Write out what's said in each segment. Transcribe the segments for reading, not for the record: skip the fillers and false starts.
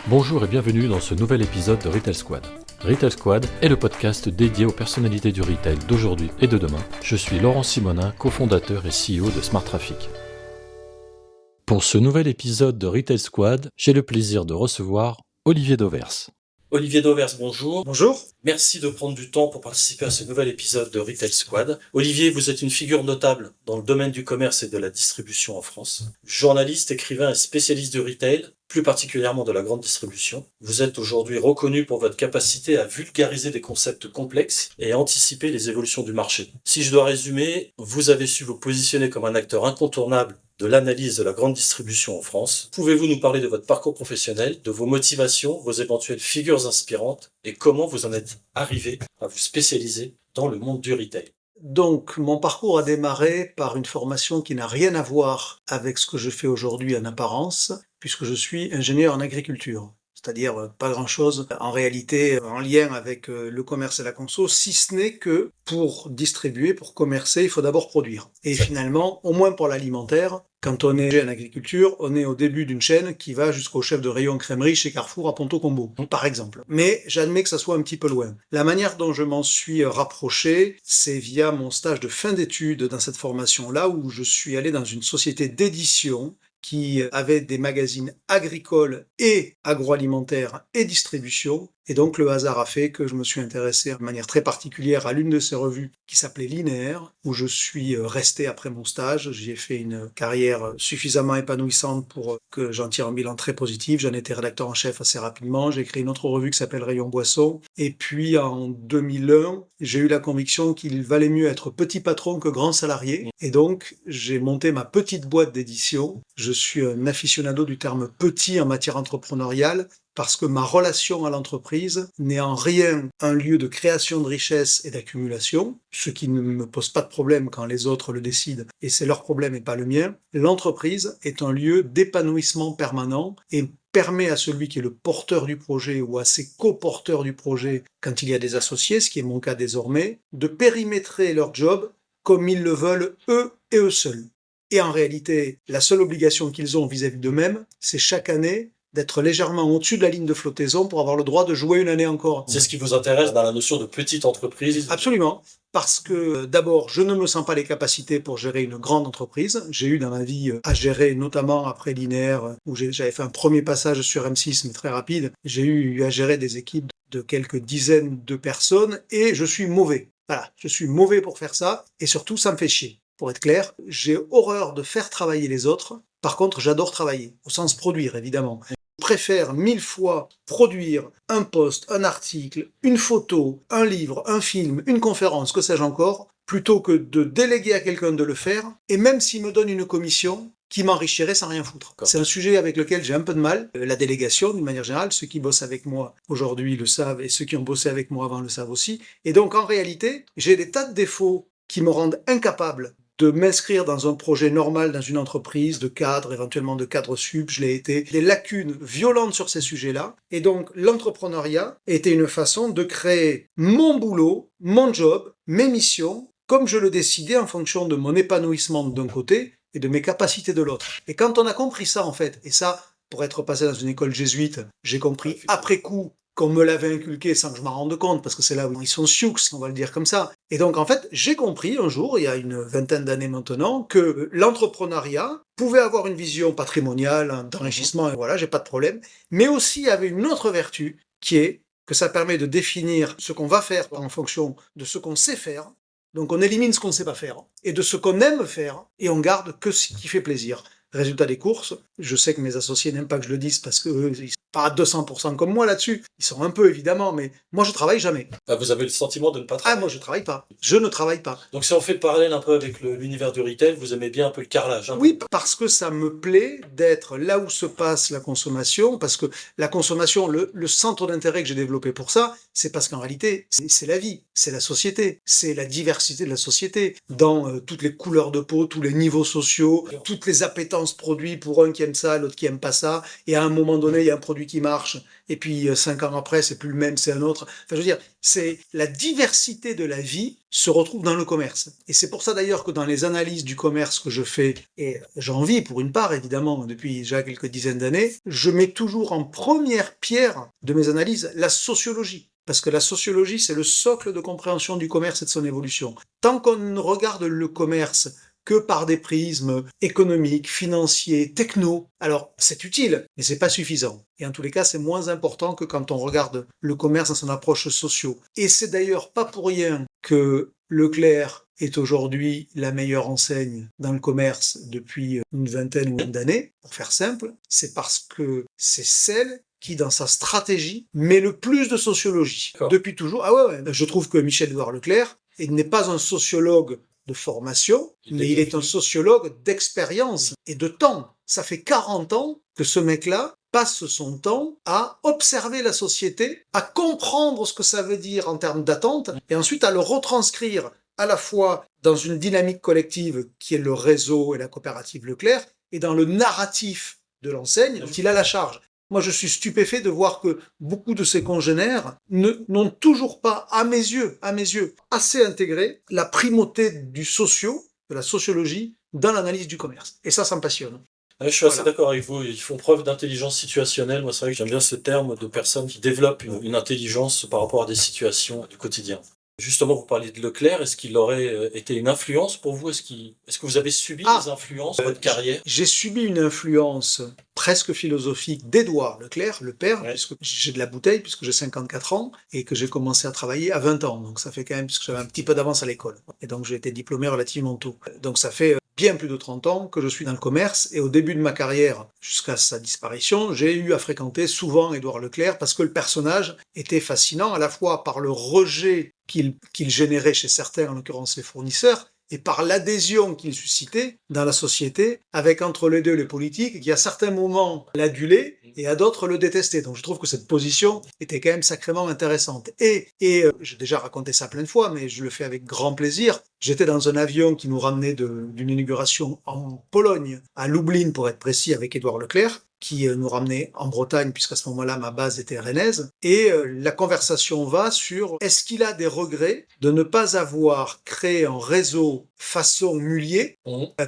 Bonjour et bienvenue dans ce nouvel épisode de Retail Squad. Retail Squad est le podcast dédié aux personnalités du retail d'aujourd'hui et de demain. Je suis Laurent Simonin, cofondateur et CEO de Smart Traffic. Pour ce nouvel épisode de Retail Squad, j'ai le plaisir de recevoir Olivier Dauvers. Olivier Dauvers, bonjour. Bonjour. Merci de prendre du temps pour participer à ce nouvel épisode de Retail Squad. Olivier, vous êtes une figure notable dans le domaine du commerce et de la distribution en France. Journaliste, écrivain et spécialiste du retail, plus particulièrement de la grande distribution. Vous êtes aujourd'hui reconnu pour votre capacité à vulgariser des concepts complexes et à anticiper les évolutions du marché. Si je dois résumer, vous avez su vous positionner comme un acteur incontournable de l'analyse de la grande distribution en France. Pouvez-vous nous parler de votre parcours professionnel, de vos motivations, vos éventuelles figures inspirantes et comment vous en êtes arrivé à vous spécialiser dans le monde du retail? Donc, mon parcours a démarré par une formation qui n'a rien à voir avec ce que je fais aujourd'hui en apparence, puisque je suis ingénieur en agriculture. C'est-à-dire pas grand-chose en réalité en lien avec le commerce et la conso, si ce n'est que pour distribuer, pour commercer, il faut d'abord produire. Et finalement, au moins pour l'alimentaire, quand on est en agriculture, on est au début d'une chaîne qui va jusqu'au chef de rayon crèmerie chez Carrefour à Ponto Combo, par exemple. Mais j'admets que ça soit un petit peu loin. La manière dont je m'en suis rapproché, c'est via mon stage de fin d'études dans cette formation-là, où je suis allé dans une société d'édition qui avait des magazines agricoles et agroalimentaires et distribution. Et donc le hasard a fait que je me suis intéressé de manière très particulière à l'une de ces revues qui s'appelait Linéaire, où je suis resté après mon stage. J'y ai fait une carrière suffisamment épanouissante pour que j'en tire un bilan très positif. J'en étais rédacteur en chef assez rapidement. J'ai créé une autre revue qui s'appelle Rayon Boisson. Et puis en 2001, j'ai eu la conviction qu'il valait mieux être petit patron que grand salarié. Et donc j'ai monté ma petite boîte d'édition. Je suis un aficionado du terme petit en matière entrepreneuriale, parce que ma relation à l'entreprise n'est en rien un lieu de création de richesse et d'accumulation, ce qui ne me pose pas de problème quand les autres le décident, et c'est leur problème et pas le mien. L'entreprise est un lieu d'épanouissement permanent et permet à celui qui est le porteur du projet ou à ses coporteurs du projet, quand il y a des associés, ce qui est mon cas désormais, de périmétrer leur job comme ils le veulent eux et eux seuls. Et en réalité, la seule obligation qu'ils ont vis-à-vis d'eux-mêmes, c'est chaque année d'être légèrement au-dessus de la ligne de flottaison pour avoir le droit de jouer une année encore. C'est ce qui vous intéresse dans la notion de petite entreprise? Absolument. Parce que d'abord, je ne me sens pas les capacités pour gérer une grande entreprise. J'ai eu dans ma vie à gérer, notamment après Linéaire, où j'avais fait un premier passage sur M6, mais très rapide. J'ai eu à gérer des équipes de quelques dizaines de personnes et je suis mauvais. Voilà, je suis mauvais pour faire ça et surtout, ça me fait chier. Pour être clair, j'ai horreur de faire travailler les autres. Par contre, j'adore travailler, au sens produire, évidemment. Je préfère 1000 fois produire un post, un article, une photo, un livre, un film, une conférence, que sais-je encore, plutôt que de déléguer à quelqu'un de le faire, et même s'il me donne une commission qui m'enrichirait sans rien foutre. C'est un sujet avec lequel j'ai un peu de mal. La délégation, d'une manière générale, ceux qui bossent avec moi aujourd'hui le savent, et ceux qui ont bossé avec moi avant le savent aussi. Et donc, en réalité, j'ai des tas de défauts qui me rendent incapable de m'inscrire dans un projet normal dans une entreprise, de cadre, éventuellement de cadre sup, je l'ai été, des lacunes violentes sur ces sujets-là. Et donc, l'entrepreneuriat était une façon de créer mon boulot, mon job, mes missions, comme je le décidais en fonction de mon épanouissement d'un côté et de mes capacités de l'autre. Et quand on a compris ça, en fait, et ça, pour être passé dans une école jésuite, j'ai compris après coup qu'on me l'avait inculqué sans que je m'en rende compte, parce que c'est là où ils sont sioux, on va le dire comme ça. Et donc, en fait, j'ai compris un jour, il y a une vingtaine d'années maintenant, que l'entrepreneuriat pouvait avoir une vision patrimoniale, d'enrichissement, et voilà, j'ai pas de problème, mais aussi avait une autre vertu, qui est que ça permet de définir ce qu'on va faire en fonction de ce qu'on sait faire. Donc, on élimine ce qu'on ne sait pas faire, et de ce qu'on aime faire, et on garde que ce qui fait plaisir. Résultat des courses, je sais que mes associés n'aiment pas que je le dise parce qu'eux, ils sont pas à 200% comme moi là-dessus. Ils sont un peu, évidemment, mais moi, je travaille jamais. Vous avez le sentiment de ne pas travailler? Ah, moi, je travaille pas. Je ne travaille pas. Donc si on fait le parallèle un peu avec l'univers du retail, vous aimez bien un peu le carrelage, hein? Oui, parce que ça me plaît d'être là où se passe la consommation, parce que la consommation, le centre d'intérêt que j'ai développé pour ça, c'est parce qu'en réalité, c'est la vie. c'est la société, c'est la diversité de la société, dans toutes les couleurs de peau, tous les niveaux sociaux, toutes les appétences produits pour un qui aime ça, l'autre qui aime pas ça, et à un moment donné, il y a un produit qui marche, et puis 5 ans après, c'est plus le même, c'est un autre. Enfin, je veux dire, c'est la diversité de la vie se retrouve dans le commerce. Et c'est pour ça d'ailleurs que dans les analyses du commerce que je fais, et j'en vis pour une part évidemment depuis déjà quelques dizaines d'années, je mets toujours en première pierre de mes analyses la sociologie. Parce que la sociologie, c'est le socle de compréhension du commerce et de son évolution. Tant qu'on ne regarde le commerce que par des prismes économiques, financiers, techno, alors c'est utile, mais c'est pas suffisant. Et en tous les cas, c'est moins important que quand on regarde le commerce dans son approche socio. Et c'est d'ailleurs pas pour rien que Leclerc est aujourd'hui la meilleure enseigne dans le commerce depuis une vingtaine ou même d'années, pour faire simple. C'est parce que c'est celle qui, dans sa stratégie, met le plus de sociologie. D'accord. Depuis toujours. Ah ouais. Je trouve que Michel-Édouard Leclerc n'est pas un sociologue de formation, mais il est un sociologue d'expérience et de temps. Ça fait 40 ans que ce mec-là passe son temps à observer la société, à comprendre ce que ça veut dire en termes d'attente, et ensuite à le retranscrire à la fois dans une dynamique collective qui est le réseau et la coopérative Leclerc, et dans le narratif de l'enseigne dont il a la charge. Moi, je suis stupéfait de voir que beaucoup de ses congénères n'ont toujours pas, à mes yeux, assez intégré la primauté du de la sociologie, dans l'analyse du commerce. Et ça me passionne. Je suis assez d'accord avec vous. Ils font preuve d'intelligence situationnelle. Moi, c'est vrai que j'aime bien ce terme de personnes qui développent une intelligence par rapport à des situations du quotidien. Justement, vous parliez de Leclerc. Est-ce qu'il aurait été une influence pour vous? Est-ce que vous avez subi des influences dans votre carrière? J'ai subi une influence presque philosophique d'Édouard Leclerc, le père, puisque j'ai de la bouteille, puisque j'ai 54 ans, et que j'ai commencé à travailler à 20 ans. Donc ça fait quand même, puisque j'avais un petit peu d'avance à l'école. Et donc j'ai été diplômé relativement tôt. Donc ça fait bien plus de 30 ans que je suis dans le commerce, et au début de ma carrière, jusqu'à sa disparition, j'ai eu à fréquenter souvent Édouard Leclerc, parce que le personnage était fascinant, à la fois par le rejet qu'il générait chez certains, en l'occurrence les fournisseurs, et par l'adhésion qu'il suscitait dans la société, avec entre les deux les politiques, qui à certains moments l'adulaient, et à d'autres le détestaient. Donc je trouve que cette position était quand même sacrément intéressante. Et j'ai déjà raconté ça plein de fois, mais je le fais avec grand plaisir. J'étais dans un avion qui nous ramenait d'une inauguration en Pologne, à Lublin pour être précis, avec Édouard Leclerc, qui nous ramenait en Bretagne, puisqu'à ce moment-là, ma base était rennaise. Et la conversation va sur est-ce qu'il a des regrets de ne pas avoir créé un réseau façon Mullier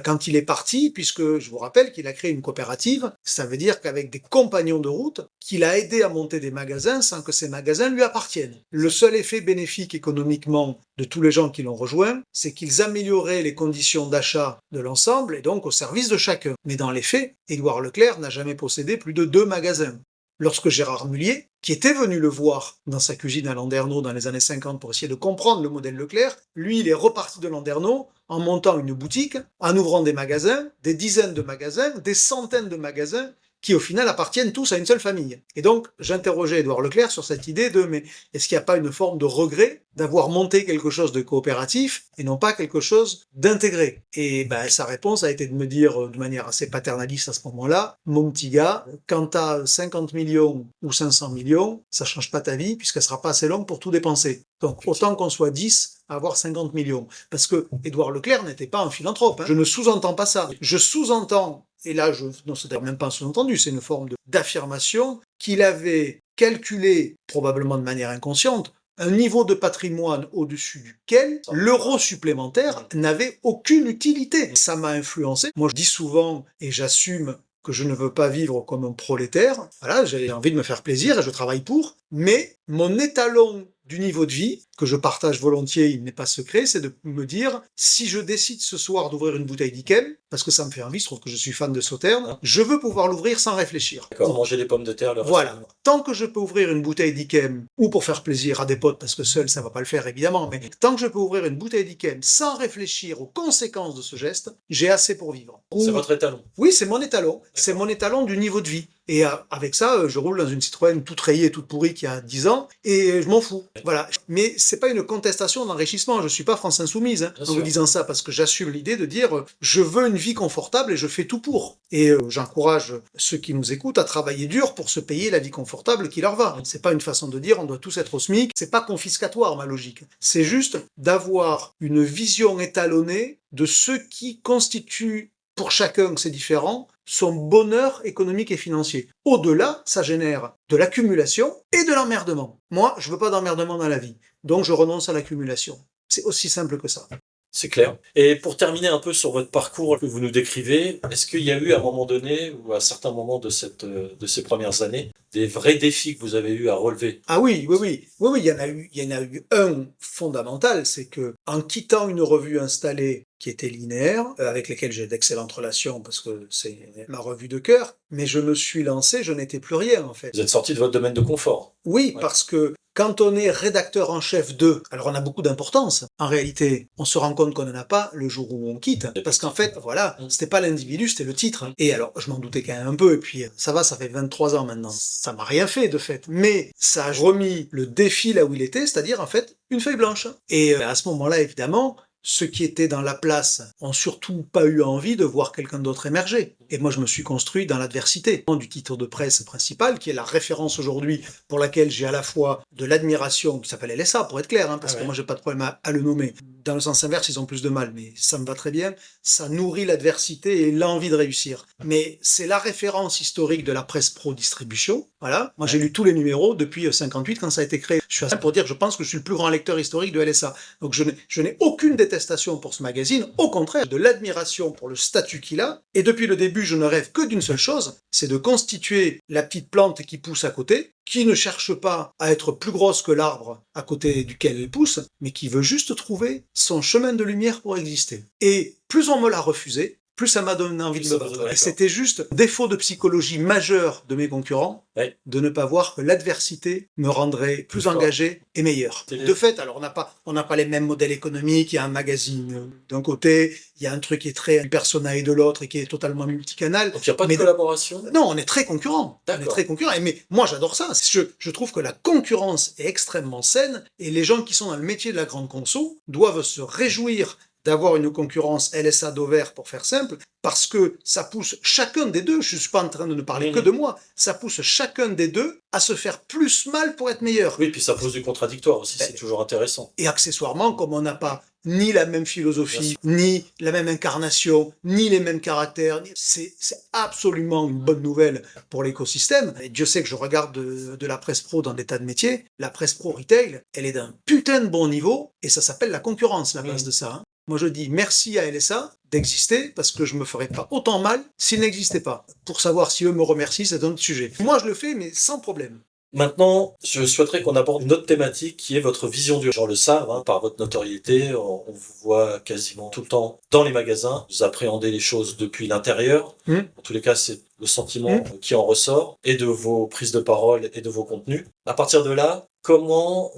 quand il est parti, puisque je vous rappelle qu'il a créé une coopérative. Ça veut dire qu'avec des compagnons de route, qu'il a aidé à monter des magasins sans que ces magasins lui appartiennent. Le seul effet bénéfique économiquement de tous les gens qui l'ont rejoint, c'est qu'ils amélioraient les conditions d'achat de l'ensemble et donc au service de chacun. Mais dans les faits, Édouard Leclerc n'a jamais possédé plus de 2 magasins. Lorsque Gérard Mullier, qui était venu le voir dans sa cuisine à Landerneau dans les années 50 pour essayer de comprendre le modèle Leclerc, lui, il est reparti de Landerneau en montant une boutique, en ouvrant des magasins, des dizaines de magasins, des centaines de magasins, qui au final appartiennent tous à une seule famille. Et donc, j'interrogeais Édouard Leclerc sur cette idée de, mais est-ce qu'il n'y a pas une forme de regret d'avoir monté quelque chose de coopératif et non pas quelque chose d'intégré? Et sa réponse a été de me dire de manière assez paternaliste à ce moment-là, mon petit gars, quand t'as 50 millions ou 500 millions, ça change pas ta vie puisqu'elle sera pas assez longue pour tout dépenser. Donc, autant qu'on soit 10 à avoir 50 millions. Parce que Édouard Leclerc n'était pas un philanthrope. Je ne sous-entends pas ça. Je sous-entends, et là, non, c'est même pas un sous-entendu, c'est une forme d'affirmation qu'il avait calculé, probablement de manière inconsciente, un niveau de patrimoine au-dessus duquel l'euro supplémentaire n'avait aucune utilité. Ça m'a influencé. Moi, je dis souvent, et j'assume que je ne veux pas vivre comme un prolétaire. Voilà, j'ai envie de me faire plaisir et je travaille pour. Mais mon étalon du niveau de vie, que je partage volontiers, il n'est pas secret, c'est de me dire, si je décide ce soir d'ouvrir une bouteille d'Yquem, parce que ça me fait envie, je trouve que je suis fan de Sauternes, je veux pouvoir l'ouvrir sans réfléchir. D'accord, manger des pommes de terre, le reste. Voilà. Tant que je peux ouvrir une bouteille d'Yquem, ou pour faire plaisir à des potes, parce que seul ça va pas le faire évidemment, mais tant que je peux ouvrir une bouteille d'Yquem sans réfléchir aux conséquences de ce geste, j'ai assez pour vivre. C'est votre étalon. Oui, c'est mon étalon. C'est mon étalon du niveau de vie. Et avec ça, je roule dans une Citroën toute rayée, toute pourrie qui a 10 ans, et je m'en fous. Voilà. Mais c'est pas une contestation d'enrichissement. Je suis pas France Insoumise Bien en sûr. vous disant ça, parce que j'assume l'idée de dire je veux une vie confortable et je fais tout pour. Et j'encourage ceux qui nous écoutent à travailler dur pour se payer la vie confortable qui leur va. C'est pas une façon de dire on doit tous être au SMIC. C'est pas confiscatoire ma logique. C'est juste d'avoir une vision étalonnée de ce qui constitue pour chacun, c'est différent, son bonheur économique et financier. Au-delà, ça génère de l'accumulation et de l'emmerdement. Moi, je veux pas d'emmerdement dans la vie, donc je renonce à l'accumulation. C'est aussi simple que ça. C'est clair. Et pour terminer un peu sur votre parcours que vous nous décrivez, est-ce qu'il y a eu à un moment donné, ou à certains moments de ces premières années, des vrais défis que vous avez eu à relever? Ah oui, il y en a eu un fondamental, c'est que en quittant une revue installée qui était linéaire, avec laquelle j'ai d'excellentes relations parce que c'est ma revue de cœur, mais je me suis lancé, je n'étais plus rien en fait. Vous êtes sorti de votre domaine de confort. Oui, Ouais. parce que quand on est rédacteur en chef de, alors on a beaucoup d'importance. En réalité, on se rend compte qu'on n'en a pas le jour où on quitte. Parce qu'en fait, voilà, c'était pas l'individu, c'était le titre. Et alors, je m'en doutais quand même un peu, et puis ça va, ça fait 23 ans maintenant. Ça m'a rien fait de fait. Mais ça a remis le défi là où il était, c'est-à-dire en fait, une feuille blanche. Et à ce moment-là, évidemment, ceux qui étaient dans la place ont surtout pas eu envie de voir quelqu'un d'autre émerger. Et moi, je me suis construit dans l'adversité du titre de presse principal, qui est la référence aujourd'hui pour laquelle j'ai à la fois de l'admiration, qui s'appelle LSA, pour être clair, parce que moi, j'ai pas de problème à le nommer. Dans le sens inverse, ils ont plus de mal, mais ça me va très bien. Ça nourrit l'adversité et l'envie de réussir. Mais c'est la référence historique de la presse pro-distribution. Voilà. Moi, j'ai lu tous les numéros depuis 58 quand ça a été créé. Je suis assez pour dire que je pense que je suis le plus grand lecteur historique de LSA. Donc, je n'ai aucune détestation pour ce magazine. Au contraire, de l'admiration pour le statut qu'il a. Et depuis le début, je ne rêve que d'une seule chose, c'est de constituer la petite plante qui pousse à côté, qui ne cherche pas à être plus grosse que l'arbre à côté duquel elle pousse, mais qui veut juste trouver son chemin de lumière pour exister. Et plus on me l'a refusé, plus ça m'a donné envie de me battre. Et c'était juste un défaut de psychologie majeur de mes concurrents, de ne pas voir que l'adversité me rendrait plus engagé et meilleur. De fait, alors on n'a pas les mêmes modèles économiques, il y a un magazine d'un côté, il y a un truc qui est très personnel de l'autre et qui est totalement multicanal. Donc il n'y a pas de collaboration? Non, on est très concurrents. D'accord. On est très concurrents. Mais moi, j'adore ça. Je trouve que la concurrence est extrêmement saine et les gens qui sont dans le métier de la grande conso doivent se réjouir d'avoir une concurrence LSA Dover, pour faire simple, parce que ça pousse chacun des deux, je ne suis pas en train de ne parler que de moi, ça pousse chacun des deux à se faire plus mal pour être meilleur. Oui, puis ça pose du contradictoire aussi, c'est toujours intéressant. Et accessoirement, comme on n'a pas ni la même philosophie, ni la même incarnation, ni les mêmes caractères, c'est absolument une bonne nouvelle pour l'écosystème. Et Dieu sait que je regarde de la presse pro dans des tas de métiers. La presse pro retail, elle est d'un putain de bon niveau, et ça s'appelle la concurrence, la base de ça. Moi, je dis merci à LSA d'exister, parce que je me ferais pas autant mal s'il n'existait pas. Pour savoir si eux me remercient, c'est un autre sujet. Moi, je le fais, mais sans problème. Maintenant, je souhaiterais qu'on aborde une autre thématique qui est votre vision du... Les gens le savent, par votre notoriété, on vous voit quasiment tout le temps dans les magasins, vous appréhendez les choses depuis l'intérieur. En tous les cas, c'est le sentiment qui en ressort, et de vos prises de parole et de vos contenus. À partir de là, comment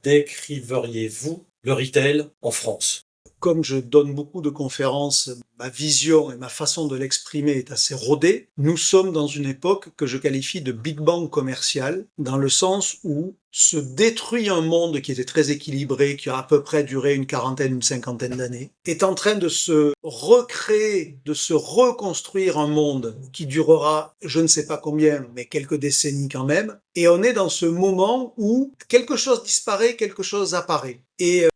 décriveriez-vous le retail en France? Comme je donne beaucoup de conférences, ma vision et ma façon de l'exprimer est assez rodée. Nous sommes dans une époque que je qualifie de Big Bang commercial, dans le sens où se détruit un monde qui était très équilibré, qui a à peu près duré une quarantaine, une cinquantaine d'années, est en train de se recréer, de se reconstruire un monde qui durera, je ne sais pas combien, mais quelques décennies quand même. Et on est dans ce moment où quelque chose disparaît, quelque chose apparaît.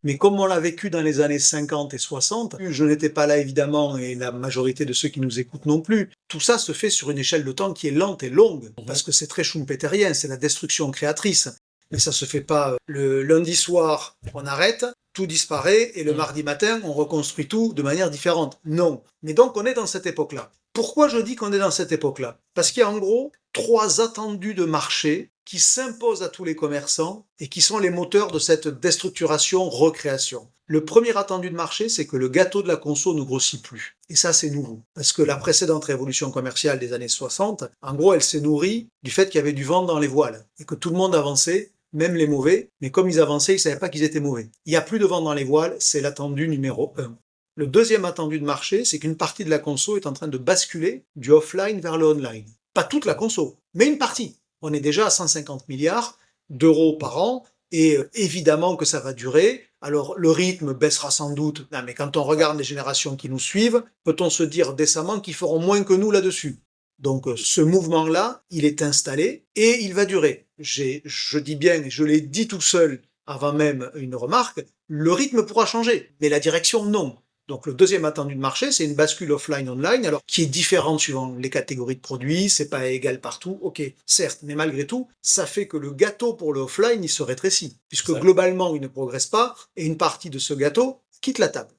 Mais comme on l'a vécu dans les années 50 et 60, je n'étais pas là évidemment, et la majorité de ceux qui nous écoutent non plus, tout ça se fait sur une échelle de temps qui est lente et longue, parce que c'est très schumpeterien, c'est la destruction créatrice. Mais ça se fait pas le lundi soir, on arrête, tout disparaît, et le mardi matin, on reconstruit tout de manière différente. Non. Mais donc, on est dans cette époque-là. Pourquoi je dis qu'on est dans cette époque-là? Parce qu'il y a en gros 3 attendus de marché qui s'imposent à tous les commerçants et qui sont les moteurs de cette déstructuration, recréation. Le premier attendu de marché, c'est que le gâteau de la conso ne grossit plus. Et ça, c'est nouveau. Parce que la précédente révolution commerciale des années 60, en gros, elle s'est nourrie du fait qu'il y avait du vent dans les voiles et que tout le monde avançait, même les mauvais, mais comme ils avançaient, ils ne savaient pas qu'ils étaient mauvais. Il n'y a plus de vent dans les voiles, c'est l'attendu numéro 1. Le deuxième attendu de marché, c'est qu'une partie de la conso est en train de basculer du offline vers le online. Pas toute la conso, mais une partie. On est déjà à 150 milliards d'euros par an Et évidemment que ça va durer. Alors le rythme baissera sans doute. Non, mais quand on regarde les générations qui nous suivent, peut-on se dire décemment qu'ils feront moins que nous là-dessus? Donc ce mouvement-là, il est installé et il va durer. Je dis bien, et je l'ai dit tout seul avant même une remarque, le rythme pourra changer, mais la direction non. Donc le deuxième attendu de marché, c'est une bascule offline-online, alors qui est différente suivant les catégories de produits, c'est pas égal partout, ok, certes, mais malgré tout, ça fait que le gâteau pour le offline, il se rétrécit, puisque globalement, il ne progresse pas, et une partie de ce gâteau quitte la table.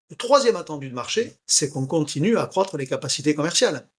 Le troisième attendu de marché, c'est qu'on continue à accroître les capacités commerciales.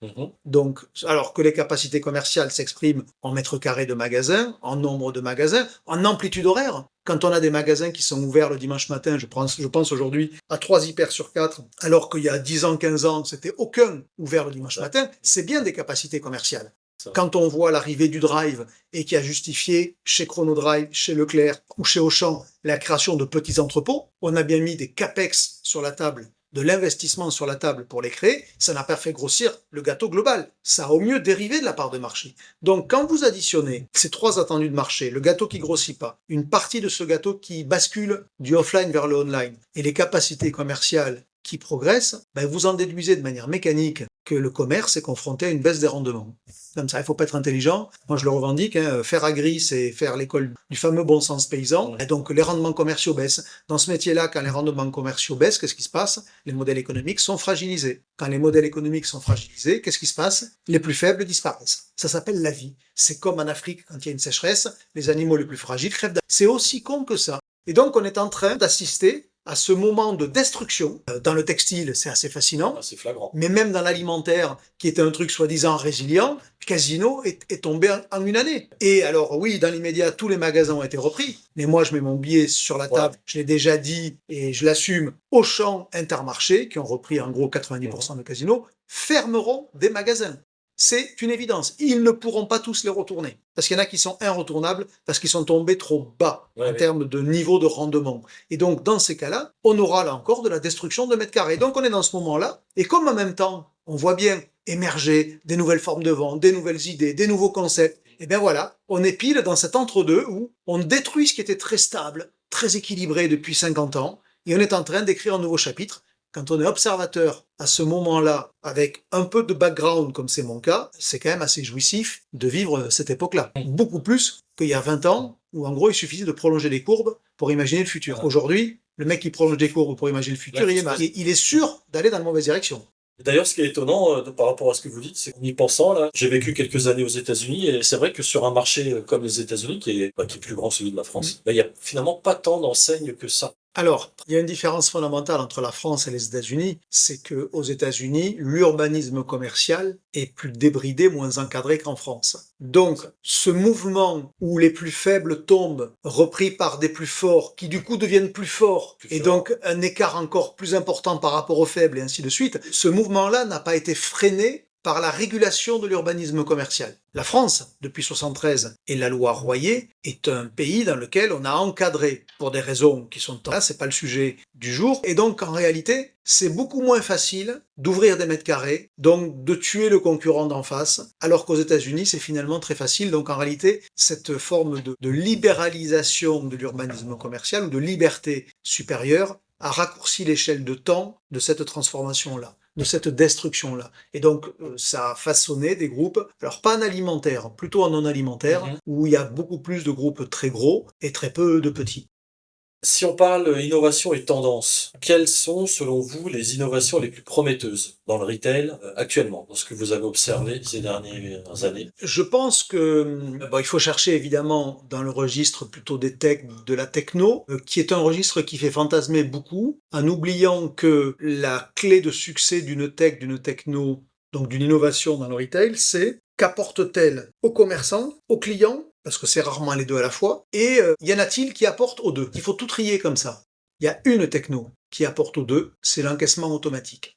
Donc, alors que les capacités commerciales s'expriment en mètres carrés de magasins, en nombre de magasins, en amplitude horaire. Quand on a des magasins qui sont ouverts le dimanche matin, je pense aujourd'hui à 3 hyper sur 4, alors qu'il y a 10 ans, 15 ans, c'était aucun ouvert le dimanche matin, c'est bien des capacités commerciales. Quand on voit l'arrivée du drive et qui a justifié chez Chronodrive, chez Leclerc ou chez Auchan la création de petits entrepôts, on a bien mis des capex sur la table, de l'investissement sur la table pour les créer, ça n'a pas fait grossir le gâteau global. Ça a au mieux dérivé de la part de marché. Donc quand vous additionnez ces trois attendus de marché, le gâteau qui grossit pas, une partie de ce gâteau qui bascule du offline vers le online et les capacités commerciales qui progressent, vous en déduisez de manière mécanique que le commerce est confronté à une baisse des rendements. Comme ça, il faut pas être intelligent. Moi, je le revendique. Faire agri, c'est faire l'école du fameux bon sens paysan. Et donc, les rendements commerciaux baissent. Dans ce métier-là, quand les rendements commerciaux baissent, qu'est-ce qui se passe? Les modèles économiques sont fragilisés. Quand les modèles économiques sont fragilisés, qu'est-ce qui se passe? Les plus faibles disparaissent. Ça s'appelle la vie. C'est comme en Afrique, quand il y a une sécheresse, les animaux les plus fragiles crèvent d'âge. C'est aussi con que ça. Et donc, on est en train d'assister à ce moment de destruction. Dans le textile, c'est assez fascinant. C'est flagrant. Mais même dans l'alimentaire, qui était un truc soi-disant résilient, Casino est tombé en une année. Et alors oui, dans l'immédiat, tous les magasins ont été repris. Mais moi, je mets mon billet sur la table. Je l'ai déjà dit et je l'assume. Auchan, Intermarché, qui ont repris en gros 90% de Casino, fermeront des magasins. C'est une évidence. Ils ne pourront pas tous les retourner. Parce qu'il y en a qui sont irretournables, parce qu'ils sont tombés trop bas en termes de niveau de rendement. Et donc, dans ces cas-là, on aura là encore de la destruction de mètres carrés. Donc, on est dans ce moment-là. Et comme en même temps, on voit bien émerger des nouvelles formes de vente, des nouvelles idées, des nouveaux concepts, et bien voilà, on est pile dans cet entre-deux où on détruit ce qui était très stable, très équilibré depuis 50 ans, et on est en train d'écrire un nouveau chapitre. Quand on est observateur à ce moment-là, avec un peu de background, comme c'est mon cas, c'est quand même assez jouissif de vivre cette époque-là. Beaucoup plus qu'il y a 20 ans, où en gros il suffisait de prolonger les courbes pour imaginer le futur. Aujourd'hui, le mec qui prolonge des courbes pour imaginer le futur, il est sûr d'aller dans la mauvaise direction. D'ailleurs, ce qui est étonnant par rapport à ce que vous dites, c'est qu'en y pensant, là, j'ai vécu quelques années aux États-Unis et c'est vrai que sur un marché comme les États-Unis, qui est plus grand celui de la France, il y a finalement pas tant d'enseignes que ça. Alors, il y a une différence fondamentale entre la France et les États-Unis, c'est que aux États-Unis, l'urbanisme commercial est plus débridé, moins encadré qu'en France. Donc, ce mouvement où les plus faibles tombent, repris par des plus forts, qui du coup deviennent plus forts, et donc un écart encore plus important par rapport aux faibles, et ainsi de suite, ce mouvement-là n'a pas été freiné par la régulation de l'urbanisme commercial. La France, depuis 1973, et la loi Royer, est un pays dans lequel on a encadré, pour des raisons qui sont là, c'est pas le sujet du jour, et donc en réalité, c'est beaucoup moins facile d'ouvrir des mètres carrés, donc de tuer le concurrent d'en face, alors qu'aux États-Unis, c'est finalement très facile. Donc en réalité, cette forme de libéralisation de l'urbanisme commercial, ou de liberté supérieure, a raccourci l'échelle de temps de cette transformation-là, de cette destruction-là. Et donc, ça a façonné des groupes, alors pas en alimentaire, plutôt en non alimentaire, où il y a beaucoup plus de groupes très gros et très peu de petits. Si on parle innovation et tendance, quelles sont, selon vous, les innovations les plus prometteuses dans le retail actuellement, dans ce que vous avez observé ces dernières années? Je pense que il faut chercher évidemment dans le registre plutôt des tech, de la techno, qui est un registre qui fait fantasmer beaucoup, en oubliant que la clé de succès d'une tech, d'une techno, donc d'une innovation dans le retail, c'est qu'apporte-t-elle aux commerçants, aux clients, parce que c'est rarement les deux à la fois, et y en a-t-il qui apportent aux deux? Il faut tout trier comme ça. Il y a une techno qui apporte aux deux, c'est l'encaissement automatique,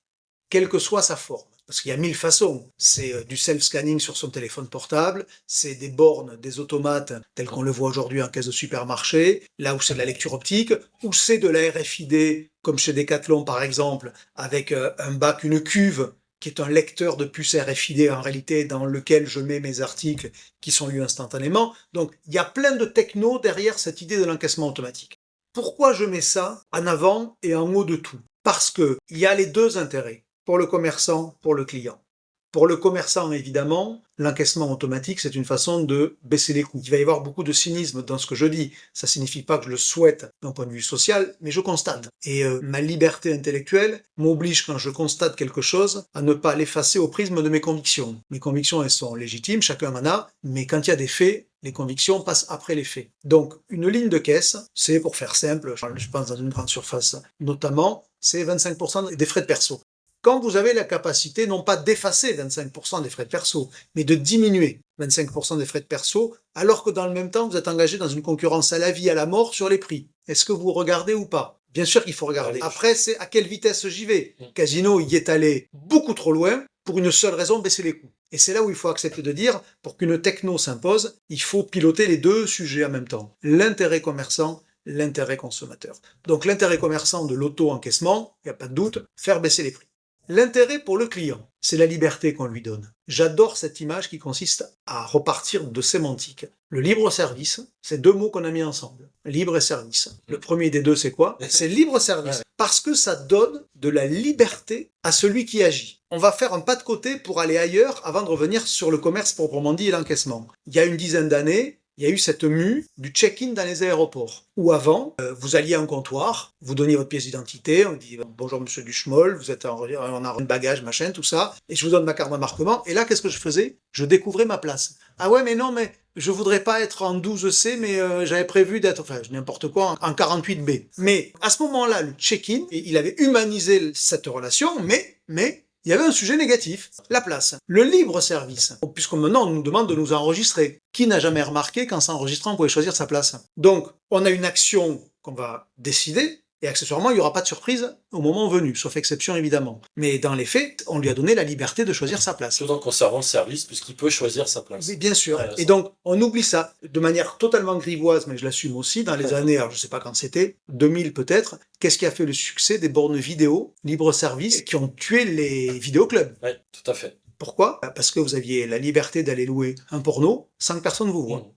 quelle que soit sa forme. Parce qu'il y a 1000 façons. C'est du self-scanning sur son téléphone portable, c'est des bornes, des automates, tels qu'on le voit aujourd'hui en caisse de supermarché, là où c'est de la lecture optique, ou c'est de la RFID, comme chez Decathlon par exemple, avec un bac, une cuve, qui est un lecteur de puces RFID en réalité dans lequel je mets mes articles qui sont lus instantanément. Donc il y a plein de techno derrière cette idée de l'encaissement automatique. Pourquoi je mets ça en avant et en haut de tout? Parce que il y a les deux intérêts, pour le commerçant, pour le client. Pour le commerçant, évidemment, l'encaissement automatique, c'est une façon de baisser les coûts. Il va y avoir beaucoup de cynisme dans ce que je dis. Ça signifie pas que je le souhaite d'un point de vue social, mais je constate. Et ma liberté intellectuelle m'oblige, quand je constate quelque chose, à ne pas l'effacer au prisme de mes convictions. Mes convictions, elles sont légitimes, chacun en a, mais quand il y a des faits, les convictions passent après les faits. Donc, une ligne de caisse, c'est, pour faire simple, je pense dans une grande surface notamment, c'est 25% des frais de perso. Quand vous avez la capacité, non pas d'effacer 25% des frais de perso, mais de diminuer 25% des frais de perso, alors que dans le même temps, vous êtes engagé dans une concurrence à la vie, à la mort sur les prix. Est-ce que vous regardez ou pas? Bien sûr qu'il faut regarder. Après, c'est à quelle vitesse j'y vais. Casino y est allé beaucoup trop loin pour une seule raison, baisser les coûts. Et c'est là où il faut accepter de dire, pour qu'une techno s'impose, il faut piloter les deux sujets en même temps. L'intérêt commerçant, l'intérêt consommateur. Donc l'intérêt commerçant de l'auto-encaissement, il n'y a pas de doute, faire baisser les prix. L'intérêt pour le client, c'est la liberté qu'on lui donne. J'adore cette image qui consiste à repartir de sémantique. Le libre-service, c'est deux mots qu'on a mis ensemble. Libre et service. Le premier des deux, c'est quoi? C'est libre-service. Parce que ça donne de la liberté à celui qui agit. On va faire un pas de côté pour aller ailleurs avant de revenir sur le commerce proprement dit et l'encaissement. Il y a une dizaine d'années, il y a eu cette mue du check-in dans les aéroports. Où avant, vous alliez à un comptoir, vous donniez votre pièce d'identité, on dit « Bonjour monsieur Duchemol, vous êtes on a un bagage, machin, tout ça, et je vous donne ma carte d'embarquement. » Et là, qu'est-ce que je faisais? Je découvrais ma place. Ah ouais, mais non, mais je voudrais pas être en 12C, mais j'avais prévu d'être, enfin, n'importe quoi, en 48B. Mais à ce moment-là, le check-in, il avait humanisé cette relation, mais il y avait un sujet négatif, la place. Le libre service, puisque maintenant on nous demande de nous enregistrer. Qui n'a jamais remarqué qu'en s'enregistrant, on pouvait choisir sa place? Donc, on a une action qu'on va décider, et accessoirement, il n'y aura pas de surprise au moment venu, sauf exception évidemment. Mais dans les faits, on lui a donné la liberté de choisir sa place. Tout en conservant le service, puisqu'il peut choisir sa place. Oui, bien sûr. Ouais, et donc, on oublie ça de manière totalement grivoise, mais je l'assume aussi, dans les années, alors je sais pas quand c'était, 2000 peut-être, qu'est-ce qui a fait le succès des bornes vidéo, libre-service, qui ont tué les vidéoclubs? Oui, tout à fait. Pourquoi? Parce que vous aviez la liberté d'aller louer un porno sans que personne vous voit.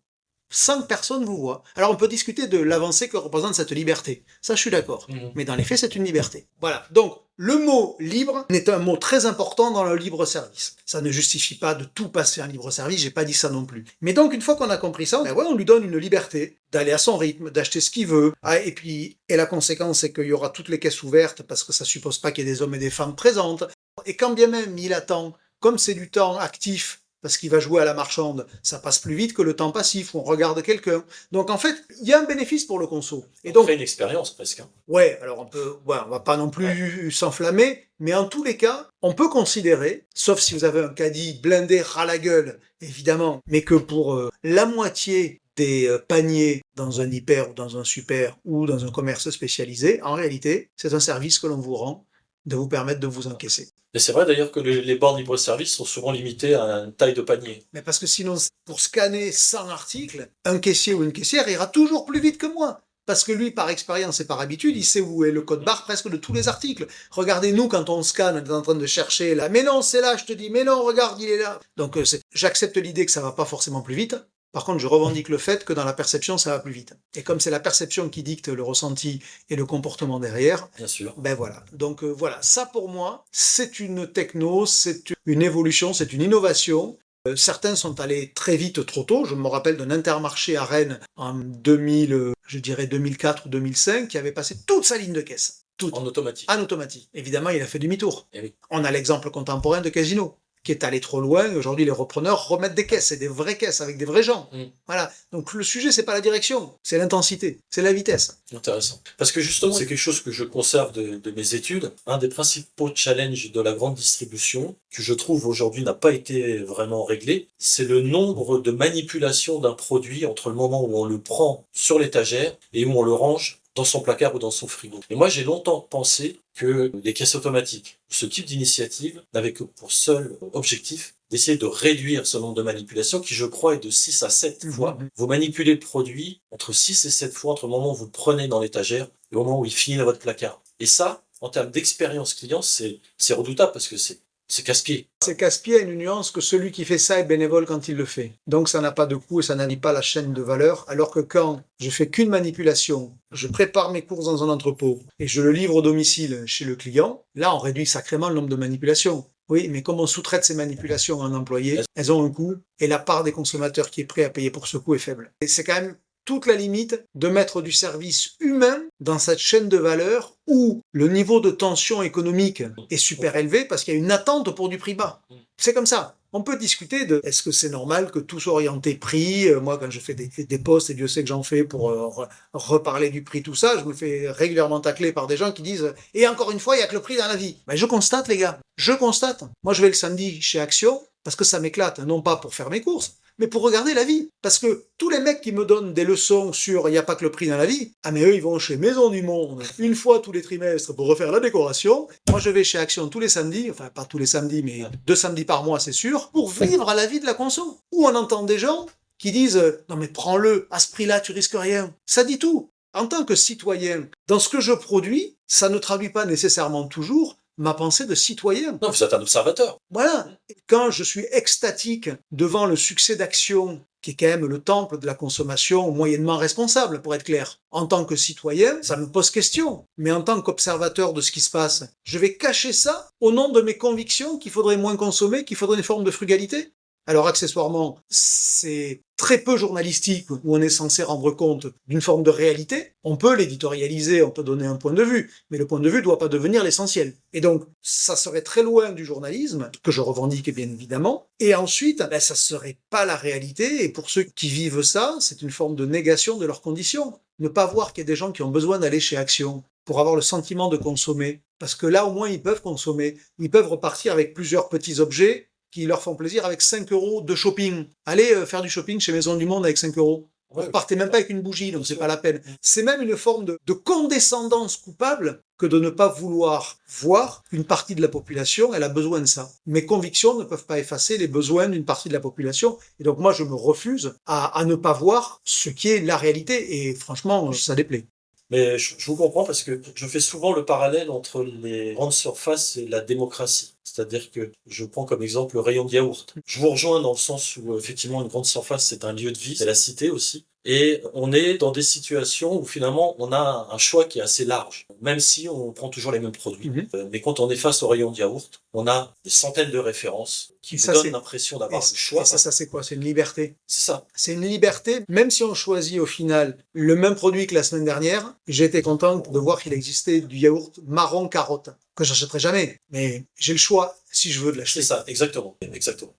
Sans que personne vous voit. Alors on peut discuter de l'avancée que représente cette liberté. Ça, je suis d'accord. Mais dans les faits, c'est une liberté. Voilà. Donc, le mot libre est un mot très important dans le libre service. Ça ne justifie pas de tout passer en libre service, j'ai pas dit ça non plus. Mais donc, une fois qu'on a compris ça, on lui donne une liberté d'aller à son rythme, d'acheter ce qu'il veut. Et la conséquence, c'est qu'il y aura toutes les caisses ouvertes parce que ça suppose pas qu'il y ait des hommes et des femmes présentes. Et quand bien même il attend, comme c'est du temps actif, parce qu'il va jouer à la marchande, ça passe plus vite que le temps passif où on regarde quelqu'un. Donc en fait, il y a un bénéfice pour le conso. Et donc, on crée une expérience presque. Ouais, alors on va pas non plus s'enflammer, mais en tous les cas, on peut considérer, sauf si vous avez un caddie blindé ras la gueule, évidemment, mais que pour la moitié des paniers dans un hyper ou dans un super ou dans un commerce spécialisé, en réalité, c'est un service que l'on vous rend de vous permettre de vous encaisser. Et c'est vrai d'ailleurs que les bornes libre-service sont souvent limitées à une taille de panier. Mais parce que sinon, pour scanner 100 articles, un caissier ou une caissière ira toujours plus vite que moi. Parce que lui, par expérience et par habitude, il sait où est le code barre presque de tous les articles. Regardez-nous quand on scanne, on est en train de chercher là. Mais non, c'est là, je te dis. Mais non, regarde, il est là. Donc j'accepte l'idée que ça va pas forcément plus vite. Par contre, je revendique le fait que dans la perception, ça va plus vite. Et comme c'est la perception qui dicte le ressenti et le comportement derrière, bien sûr. Ben voilà. Donc voilà, ça pour moi, c'est une techno, c'est une évolution, c'est une innovation. Certains sont allés très vite, trop tôt. Je me rappelle d'un Intermarché à Rennes en 2004 ou 2005, qui avait passé toute sa ligne de caisse. Toute. En automatique. En automatique. Évidemment, il a fait demi-tour. Et oui. On a l'exemple contemporain de Casino, qui est allé trop loin. Aujourd'hui, les repreneurs remettent des caisses. C'est des vraies caisses avec des vrais gens. Voilà. Donc le sujet, c'est pas la direction, c'est l'intensité, c'est la vitesse. Intéressant. Parce que justement, c'est quelque chose que je conserve de mes études. Un des principaux challenges de la grande distribution, que je trouve aujourd'hui n'a pas été vraiment réglé, c'est le nombre de manipulations d'un produit entre le moment où on le prend sur l'étagère et où on le range dans son placard ou dans son frigo. Et moi, j'ai longtemps pensé que les caisses automatiques, ce type d'initiative, n'avait que pour seul objectif d'essayer de réduire ce nombre de manipulations qui, je crois, est de 6 à 7 fois. Vous manipulez le produit entre 6 et 7 fois entre le moment où vous le prenez dans l'étagère et le moment où il finit dans votre placard. Et ça, en termes d'expérience client, c'est redoutable parce que c'est C'est casse-pied. C'est casse-pied à une nuance que celui qui fait ça est bénévole quand il le fait. Donc ça n'a pas de coût et ça n'allie pas la chaîne de valeur, alors que quand je fais qu'une manipulation, je prépare mes courses dans un entrepôt et je le livre au domicile chez le client, là on réduit sacrément le nombre de manipulations. Oui, mais comme on sous-traite ces manipulations à un employé, elles ont un coût et la part des consommateurs qui est prêt à payer pour ce coût est faible. Et c'est quand même toute la limite de mettre du service humain dans cette chaîne de valeur où le niveau de tension économique est super élevé parce qu'il y a une attente pour du prix bas. C'est comme ça. On peut discuter de est-ce que c'est normal que tout soit orienté prix. Moi, quand je fais des posts, et Dieu sait que j'en fais pour reparler du prix, tout ça, je me fais régulièrement tacler par des gens qui disent « Et encore une fois, il n'y a que le prix dans la vie. » Ben, je constate, les gars. Je constate. Moi, je vais le samedi chez Action parce que ça m'éclate, non pas pour faire mes courses, mais pour regarder la vie. Parce que tous les mecs qui me donnent des leçons sur il n'y a pas que le prix dans la vie, ah mais eux ils vont chez Maison du Monde une fois tous les trimestres pour refaire la décoration. Moi je vais chez Action tous les samedis, enfin pas tous les samedis mais 2 samedis par mois c'est sûr, pour vivre à la vie de la conso. Où on entend des gens qui disent non mais prends-le, à ce prix-là tu risques rien. Ça dit tout. En tant que citoyen, dans ce que je produis, ça ne traduit pas nécessairement toujours ma pensée de citoyen. Non, vous êtes un observateur. Voilà. Quand je suis extatique devant le succès d'Action, qui est quand même le temple de la consommation moyennement responsable, pour être clair, en tant que citoyen, ça me pose question. Mais en tant qu'observateur de ce qui se passe, je vais cacher ça au nom de mes convictions qu'il faudrait moins consommer, qu'il faudrait une forme de frugalité. Alors accessoirement, c'est très peu journalistique où on est censé rendre compte d'une forme de réalité. On peut l'éditorialiser, on peut donner un point de vue, mais le point de vue ne doit pas devenir l'essentiel. Et donc, ça serait très loin du journalisme, que je revendique bien évidemment, et ensuite, ça serait pas la réalité, et pour ceux qui vivent ça, c'est une forme de négation de leurs conditions. Ne pas voir qu'il y a des gens qui ont besoin d'aller chez Action pour avoir le sentiment de consommer, parce que là au moins ils peuvent consommer, ils peuvent repartir avec plusieurs petits objets qui leur font plaisir avec 5 € de shopping. Allez faire du shopping chez Maison du Monde avec 5 €. Vous ne partez même pas avec une bougie, donc c'est pas la peine. C'est même une forme de condescendance coupable que de ne pas vouloir voir qu'une partie de la population, elle a besoin de ça. Mes convictions ne peuvent pas effacer les besoins d'une partie de la population. Et donc moi, je me refuse à ne pas voir ce qui est la réalité. Et franchement, ça déplaît. Mais je vous comprends parce que je fais souvent le parallèle entre les grandes surfaces et la démocratie. C'est-à-dire que je prends comme exemple le rayon de yaourt. Je vous rejoins dans le sens où effectivement une grande surface c'est un lieu de vie, c'est la cité aussi. Et on est dans des situations où finalement on a un choix qui est assez large, même si on prend toujours les mêmes produits. Mais quand on est face au rayon de yaourt, on a des centaines de références qui nous donnent l'impression d'avoir le choix. Et ça c'est quoi? C'est une liberté. C'est ça. C'est une liberté, même si on choisit au final le même produit que la semaine dernière. J'ai été content de voir qu'il existait du yaourt marron carotte, que j'achèterai jamais. Mais j'ai le choix si je veux de l'acheter. C'est ça, exactement.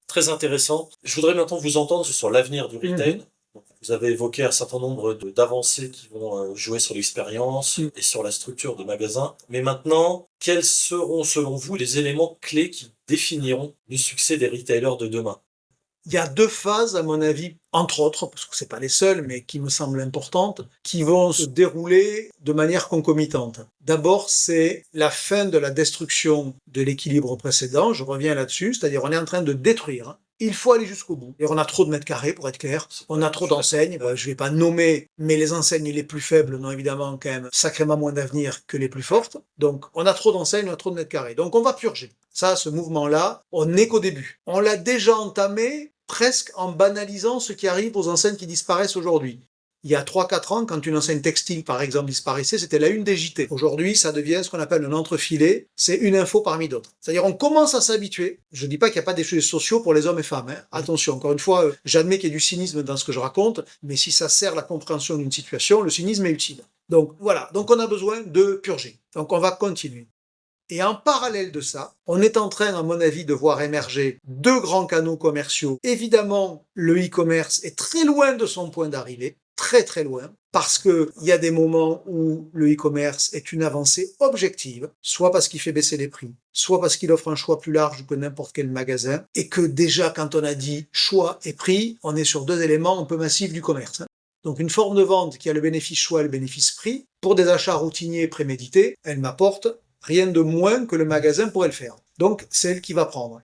Très intéressant. Je voudrais maintenant vous entendre sur l'avenir du retail. Vous avez évoqué un certain nombre d'avancées qui vont jouer sur l'expérience et sur la structure de magasin. Mais maintenant, quels seront selon vous les éléments clés qui définiront le succès des retailers de demain? Il y a 2 phases, à mon avis, entre autres, parce que c'est pas les seules, mais qui me semblent importantes, qui vont se dérouler de manière concomitante. D'abord, c'est la fin de la destruction de l'équilibre précédent. Je reviens là-dessus, c'est-à-dire on est en train de détruire. Il faut aller jusqu'au bout. Et on a trop de mètres carrés, pour être clair. On a trop d'enseignes. Je vais pas nommer, mais les enseignes les plus faibles n'ont évidemment quand même sacrément moins d'avenir que les plus fortes. Donc, on a trop d'enseignes, on a trop de mètres carrés. Donc, on va purger. Ça, ce mouvement-là, on n'est qu'au début. On l'a déjà entamé presque en banalisant ce qui arrive aux enseignes qui disparaissent aujourd'hui. Il y a 3-4 ans, quand une enseigne textile, par exemple, disparaissait, c'était la une des JT. Aujourd'hui, ça devient ce qu'on appelle un entrefilet. C'est une info parmi d'autres. C'est-à-dire, on commence à s'habituer. Je dis pas qu'il n'y a pas des sujets sociaux pour les hommes et femmes. Attention, encore une fois, j'admets qu'il y a du cynisme dans ce que je raconte, mais si ça sert la compréhension d'une situation, le cynisme est utile. Donc, voilà. Donc, on a besoin de purger. Donc, on va continuer. Et en parallèle de ça, on est en train, à mon avis, de voir émerger 2 grands canaux commerciaux. Évidemment, le e-commerce est très loin de son point d'arrivée. Très très loin, parce que il y a des moments où le e-commerce est une avancée objective, soit parce qu'il fait baisser les prix, soit parce qu'il offre un choix plus large que n'importe quel magasin, et que déjà quand on a dit choix et prix, on est sur 2 éléments un peu massifs du commerce. Donc une forme de vente qui a le bénéfice choix et le bénéfice prix, pour des achats routiniers prémédités, elle m'apporte rien de moins que le magasin pourrait le faire. Donc c'est elle qui va prendre.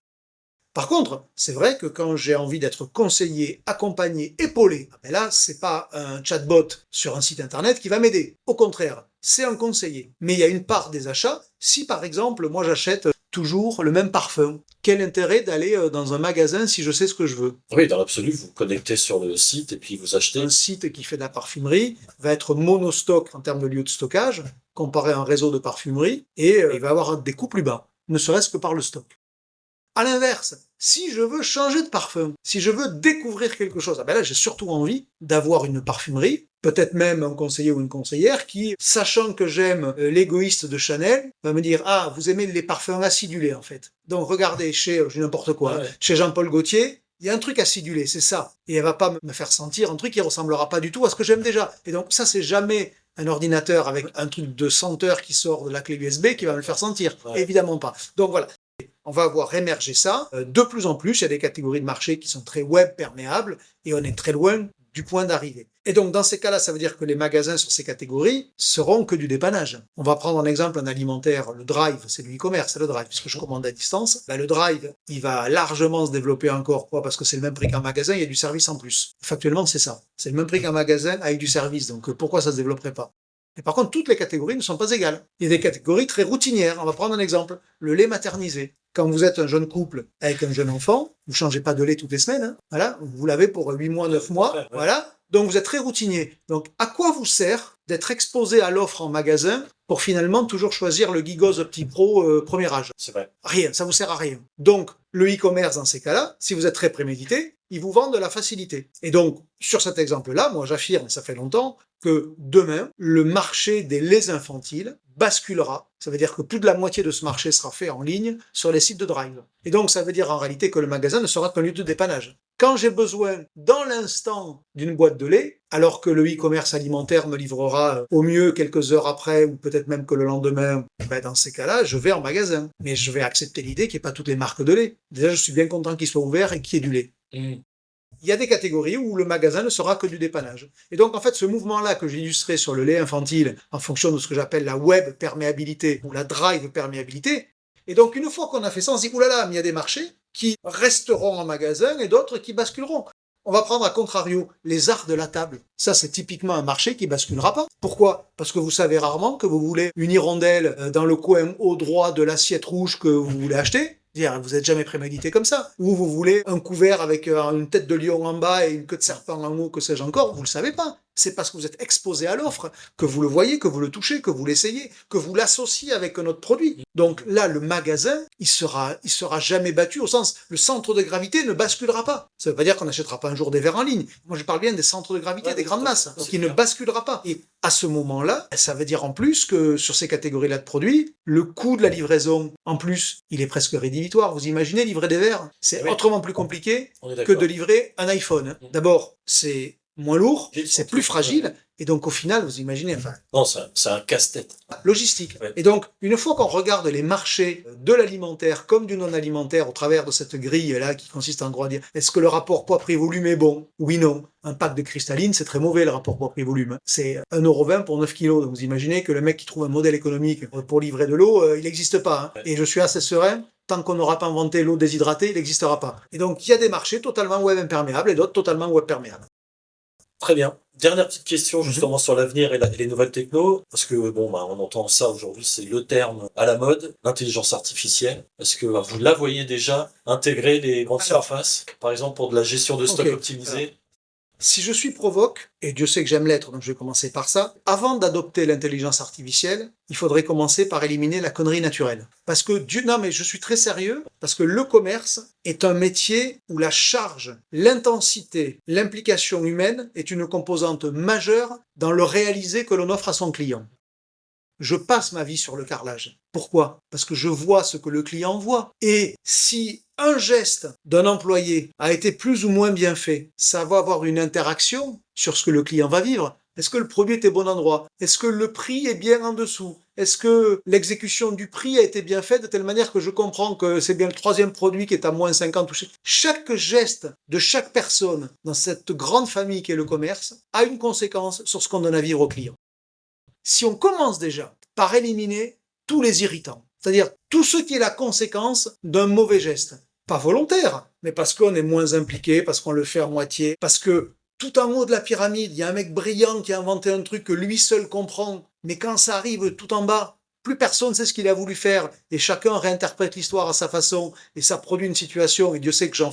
Par contre, c'est vrai que quand j'ai envie d'être conseillé, accompagné, épaulé, là, c'est pas un chatbot sur un site internet qui va m'aider. Au contraire, c'est un conseiller. Mais il y a une part des achats. Si par exemple, moi j'achète toujours le même parfum. Quel intérêt d'aller dans un magasin si je sais ce que je veux? Oui, dans l'absolu, vous vous connectez sur le site et puis vous achetez. Un site qui fait de la parfumerie va être monostock en termes de lieu de stockage, comparé à un réseau de parfumerie, et il va avoir des coûts plus bas, ne serait-ce que par le stock. À l'inverse, si je veux changer de parfum, si je veux découvrir quelque chose, ah ben là j'ai surtout envie d'avoir une parfumerie, peut-être même un conseiller ou une conseillère qui, sachant que j'aime l'égoïste de Chanel, va me dire « Ah, vous aimez les parfums acidulés en fait. Donc regardez, chez n'importe quoi, Ouais. chez Jean-Paul Gaultier, il y a un truc acidulé, c'est ça. Et elle va pas me faire sentir un truc qui ressemblera pas du tout à ce que j'aime déjà. Et donc ça, c'est jamais un ordinateur avec un truc de senteur qui sort de la clé USB qui va me le faire sentir. Ouais. Évidemment pas. Donc voilà. On va avoir émergé ça. De plus en plus, il y a des catégories de marché qui sont très web perméables et on est très loin du point d'arrivée. Et donc, dans ces cas-là, ça veut dire que les magasins sur ces catégories seront que du dépannage. On va prendre un exemple, un alimentaire, le drive, c'est du e-commerce, c'est le drive, puisque je commande à distance. Ben, le drive, il va largement se développer encore. Pourquoi? Parce que c'est le même prix qu'un magasin, il y a du service en plus. Factuellement, c'est ça. C'est le même prix qu'un magasin avec du service. Donc, pourquoi ça se développerait pas? Et par contre, toutes les catégories ne sont pas égales. Il y a des catégories très routinières. On va prendre un exemple. Le lait maternisé. Quand vous êtes un jeune couple avec un jeune enfant, vous changez pas de lait toutes les semaines, hein. Voilà. Vous l'avez pour 8 mois, 9 mois. Ouais. Voilà. Donc vous êtes très routinier. Donc à quoi vous sert d'être exposé à l'offre en magasin pour finalement toujours choisir le Gigos Opti Pro premier âge? C'est vrai. Rien, ça vous sert à rien. Donc le e-commerce dans ces cas-là, si vous êtes très prémédité, ils vous vendent de la facilité. Et donc sur cet exemple-là, moi j'affirme, ça fait longtemps, que demain, le marché des laits infantiles basculera. Ça veut dire que plus de la moitié de ce marché sera fait en ligne sur les sites de drive. Et donc, ça veut dire en réalité que le magasin ne sera qu'un lieu de dépannage. Quand j'ai besoin, dans l'instant, d'une boîte de lait, alors que le e-commerce alimentaire me livrera au mieux quelques heures après, ou peut-être même que le lendemain, ben dans ces cas-là, je vais en magasin. Mais je vais accepter l'idée qu'il n'y ait pas toutes les marques de lait. Déjà, je suis bien content qu'il soit ouvert et qu'il y ait du lait. Il y a des catégories où le magasin ne sera que du dépannage. Et donc, en fait, ce mouvement-là que j'ai illustré sur le lait infantile, en fonction de ce que j'appelle la web perméabilité ou la drive perméabilité, et donc, une fois qu'on a fait ça, on se dit, oulala, mais il y a des marchés qui resteront en magasin et d'autres qui basculeront. On va prendre à contrario les arts de la table. Ça, c'est typiquement un marché qui basculera pas. Pourquoi? Parce que vous savez rarement que vous voulez une hirondelle dans le coin haut droit de l'assiette rouge que vous voulez acheter. Vous n'êtes jamais prémédité comme ça. Ou vous voulez un couvert avec une tête de lion en bas et une queue de serpent en haut, que sais-je encore, vous le savez pas. C'est parce que vous êtes exposé à l'offre, que vous le voyez, que vous le touchez, que vous l'essayez, que vous l'associez avec un autre produit. Donc là, le magasin, il sera jamais battu au sens, le centre de gravité ne basculera pas. Ça veut pas dire qu'on n'achètera pas un jour des verres en ligne. Moi, je parle bien des centres de gravité, Ouais, des grandes masses. c'est Donc il ne clair. basculera pas. Et à ce moment-là, ça veut dire en plus que sur ces catégories-là de produits, le coût de la livraison, en plus, il est presque rédhibitoire. Vous imaginez livrer des verres? C'est Oui. autrement plus compliqué On est que d'accord. de livrer un iPhone. D'abord, c'est moins lourd, Vite, c'est sans plus truc, fragile, ouais. et donc au final, vous imaginez, enfin, Non, c'est un casse-tête. logistique. Ouais. Et donc, une fois qu'on regarde les marchés de l'alimentaire comme du non-alimentaire au travers de cette grille-là qui consiste en gros à dire est-ce que le rapport poids-prix-volume est bon? Oui, non. Un pack de cristalline, c'est très mauvais le rapport poids-prix-volume. C'est 1,20 € pour 9 kilos. Donc vous imaginez que le mec qui trouve un modèle économique pour livrer de l'eau, il n'existe pas. Hein. Ouais. Et je suis assez serein. Tant qu'on n'aura pas inventé l'eau déshydratée, il n'existera pas. Et donc, il y a des marchés totalement web imperméables et d'autres totalement web perméables. Très bien. Dernière petite question justement sur l'avenir et les nouvelles techno, parce que bon, bah, on entend ça aujourd'hui, c'est le terme à la mode, l'intelligence artificielle. Est-ce que vous la voyez déjà intégrer les grandes Alors, surfaces, par exemple pour de la gestion de stock ok. optimisée? Si je suis provoque, et Dieu sait que j'aime l'être, donc je vais commencer par ça, avant d'adopter l'intelligence artificielle, il faudrait commencer par éliminer la connerie naturelle. Parce que, non mais je suis très sérieux, parce que le commerce est un métier où la charge, l'intensité, l'implication humaine est une composante majeure dans le réalisé que l'on offre à son client. Je passe ma vie sur le carrelage. Pourquoi? Parce que je vois ce que le client voit. Et si un geste d'un employé a été plus ou moins bien fait, ça va avoir une interaction sur ce que le client va vivre. Est-ce que le produit est au bon endroit? Est-ce que le prix est bien en dessous? Est-ce que l'exécution du prix a été bien faite de telle manière que je comprends que c'est bien le troisième produit qui est à moins 50? Chaque geste de chaque personne dans cette grande famille qu'est le commerce a une conséquence sur ce qu'on donne à vivre au client. Si on commence déjà par éliminer tous les irritants, c'est-à-dire tout ce qui est la conséquence d'un mauvais geste, pas volontaire, mais parce qu'on est moins impliqué, parce qu'on le fait à moitié, parce que tout en haut de la pyramide, il y a un mec brillant qui a inventé un truc que lui seul comprend, mais quand ça arrive tout en bas, plus personne sait ce qu'il a voulu faire et chacun réinterprète l'histoire à sa façon et ça produit une situation et Dieu sait que j'en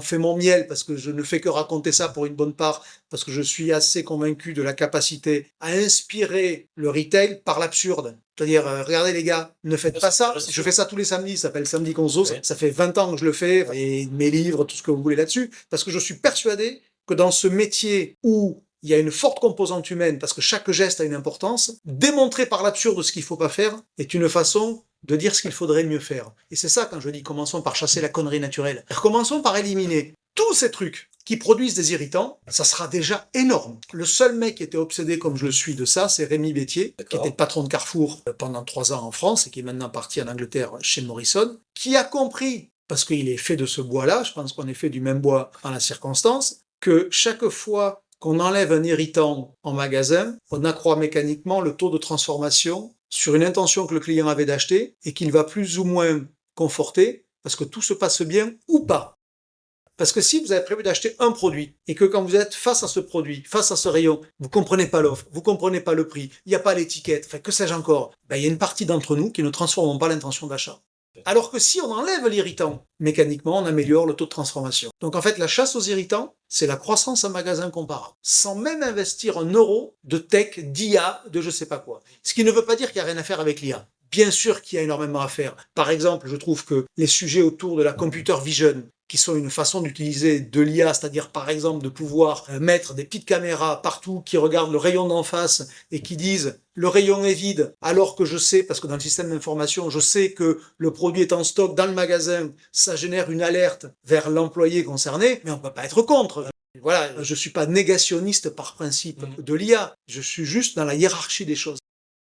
fais mon miel parce que je ne fais que raconter ça pour une bonne part parce que je suis assez convaincu de la capacité à inspirer le retail par l'absurde. C'est-à-dire, regardez les gars, ne faites pas ça. Je fais ça tous les samedis, ça s'appelle Samedi Conso. Oui. Ça fait 20 ans que je le fais et mes livres, tout ce que vous voulez là-dessus parce que je suis persuadé que dans ce métier où il y a une forte composante humaine parce que chaque geste a une importance, démontrer par l'absurde ce qu'il ne faut pas faire est une façon de dire ce qu'il faudrait mieux faire. Et c'est ça quand je dis commençons par chasser la connerie naturelle. Commençons par éliminer tous ces trucs qui produisent des irritants, ça sera déjà énorme. Le seul mec qui était obsédé comme je le suis de ça, c'est Rémi Bétier, qui était le patron de Carrefour pendant 3 ans en France et qui est maintenant parti en Angleterre chez Morrison, qui a compris, parce qu'il est fait de ce bois-là, je pense qu'on est fait du même bois en la circonstance, que chaque fois qu'on enlève un irritant en magasin, on accroît mécaniquement le taux de transformation sur une intention que le client avait d'acheter et qu'il va plus ou moins conforter parce que tout se passe bien ou pas. Parce que si vous avez prévu d'acheter un produit et que quand vous êtes face à ce produit, face à ce rayon, vous comprenez pas l'offre, vous comprenez pas le prix, il n'y a pas l'étiquette, enfin que sais-je encore, il y a une partie d'entre nous qui ne transforment pas l'intention d'achat. Alors que si on enlève l'irritant, mécaniquement, on améliore le taux de transformation. Donc en fait, la chasse aux irritants, c'est la croissance en magasin comparable. Sans même investir 1 euro de tech, d'IA, de je sais pas quoi. Ce qui ne veut pas dire qu'il n'y a rien à faire avec l'IA. Bien sûr qu'il y a énormément à faire. Par exemple, je trouve que les sujets autour de la computer vision, qui sont une façon d'utiliser de l'IA, c'est-à-dire par exemple de pouvoir mettre des petites caméras partout qui regardent le rayon d'en face et qui disent le rayon est vide, alors que je sais, parce que dans le système d'information, je sais que le produit est en stock dans le magasin, ça génère une alerte vers l'employé concerné, mais on peut pas être contre. Voilà, je suis pas négationniste par principe de l'IA, je suis juste dans la hiérarchie des choses.